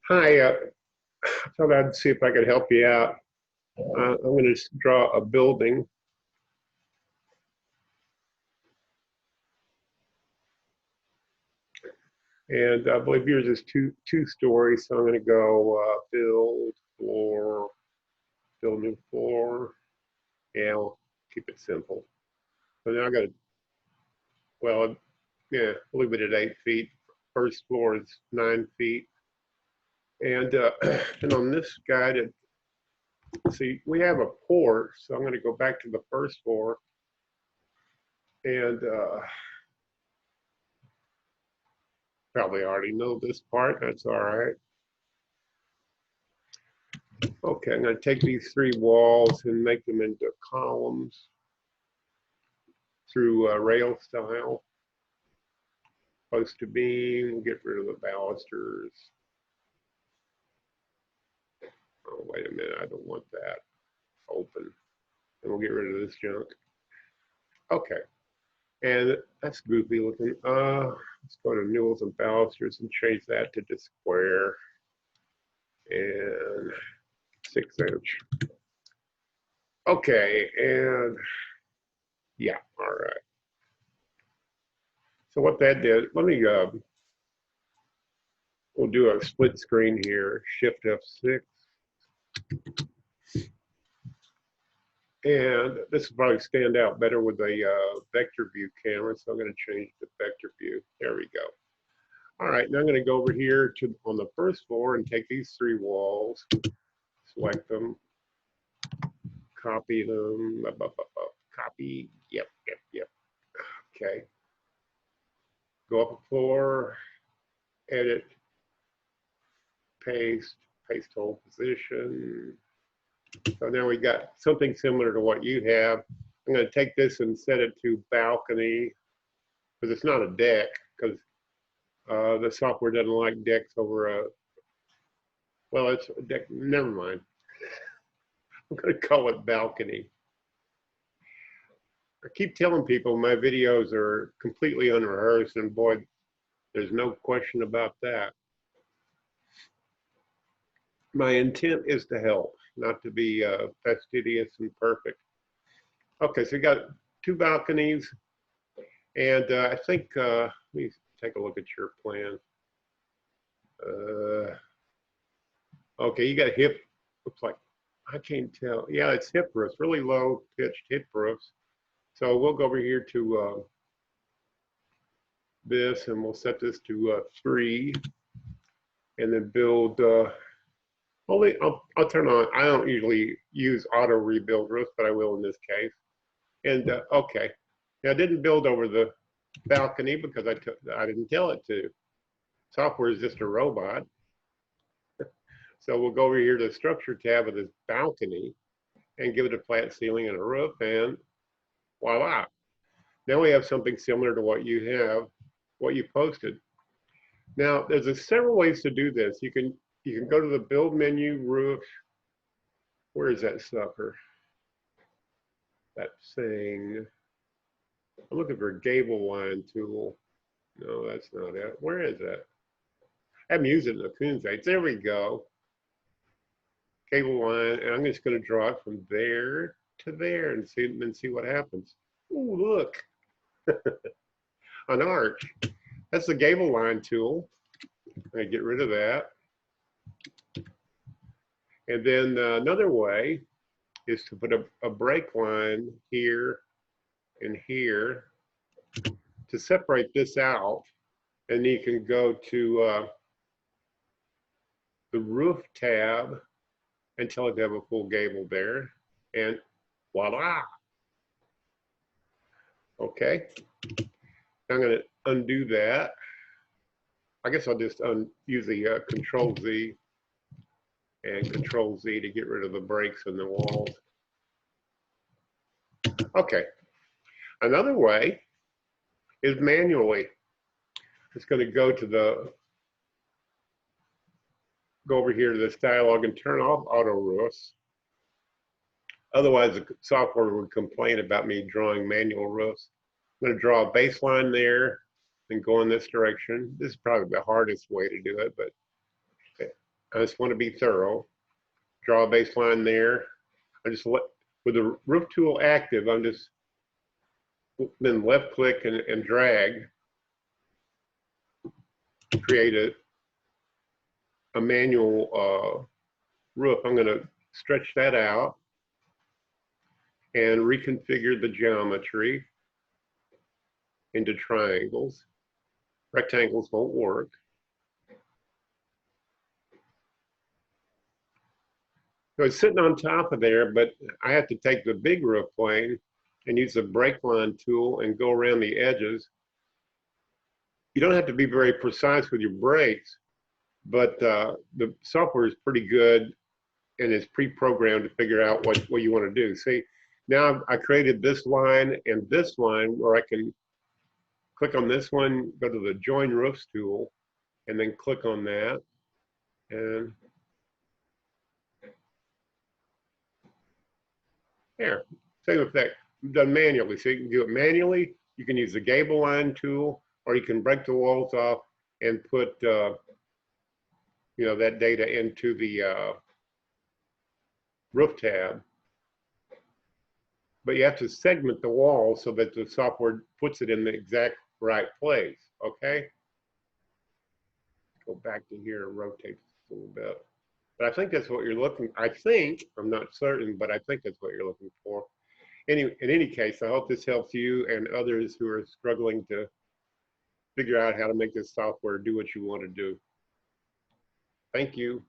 Hi, I thought I'd see if I could help you out. I'm going to draw a building, and I believe yours is two stories. So I'm going to go build floor, build new floor. Yeah, I'll keep it simple. So now I got to, well, yeah, I'll leave it at 8 feet. First floor is 9 feet, and and on this guide, see, we have a porch, so I'm going to go back to the first floor and probably already know this part. That's all right. Okay, I'm going to take these three walls and make them into columns through rail style. Post to beam, we'll get rid of the balusters. Oh, wait a minute, I don't want that open. And we'll get rid of this junk. Okay, and that's goofy looking. Let's go to newels and balusters and change that to just square and 6 inch. Okay, and yeah, all right. So what that did, let me we'll do a split screen here, Shift F6. And this will probably stand out better with a vector view camera. So I'm going to change to vector view. There we go. All right, now I'm going to go over here to on the first floor and take these three walls, select them, copy them, copy. Yep. Okay. Go up a floor, edit, paste, paste whole position. So now we got something similar to what you have. I'm going to take this and set it to balcony because it's not a deck because the software doesn't like decks over a, well, it's a deck, never mind. I'm going to call it balcony. I keep telling people my videos are completely unrehearsed, and boy, there's no question about that. My intent is to help, not to be fastidious and perfect. Okay, so we got two balconies, and I think, let me take a look at your plan. Okay, you got hip, looks like, I can't tell. Yeah, it's hip roofs, really low pitched hip roofs. So we'll go over here to this and we'll set this to 3 and then build, I'll turn on, I don't usually use auto rebuild roofs, but I will in this case. And okay, now I didn't build over the balcony because I didn't tell it to. Software is just a robot. So we'll go over here to the structure tab of this balcony and give it a flat ceiling and a roof, and voila. Now we have something similar to what you have, what you posted. Now there's several ways to do this. You can go to the build menu, roof. Where is that sucker? That thing. I'm looking for a gable line tool. No, that's not it. Where is that? I'm using the coon sites. There we go. Cable line, and I'm just going to draw it from there to there and see what happens. Ooh, look, an arch. That's the gable line tool. I get rid of that. And then another way is to put a break line here and here to separate this out. And you can go to the roof tab until I have a full gable there. And voila. Okay. I'm going to undo that. I guess I'll just use the Control Z and Control Z to get rid of the breaks in the walls. Okay. Another way is manually. It's going to go over here to this dialog and turn off auto roofs. Otherwise, the software would complain about me drawing manual roofs. I'm going to draw a baseline there and go in this direction. This is probably the hardest way to do it, but okay. I just want to be thorough. Draw a baseline there. I just let, with the roof tool active, I'm just then left click and drag to create a manual roof. I'm going to stretch that out and reconfigure the geometry into triangles. Rectangles won't work. So it's sitting on top of there, but I have to take the big roof plane and use the break line tool and go around the edges. You don't have to be very precise with your breaks, but the software is pretty good and it's pre-programmed to figure out what you want to do. See, now I created this line and this line where I can click on this one, go to the join roofs tool, and then click on that. And there, same effect, done manually. So you can do it manually. You can use the gable line tool, or you can break the walls off and put that data into the roof tab. But you have to segment the wall so that the software puts it in the exact right place. Okay. Go back to here and rotate this a little bit. But I think that's what you're looking. I think, I'm not certain, but I think that's what you're looking for. In any case, I hope this helps you and others who are struggling to figure out how to make this software do what you want to do. Thank you.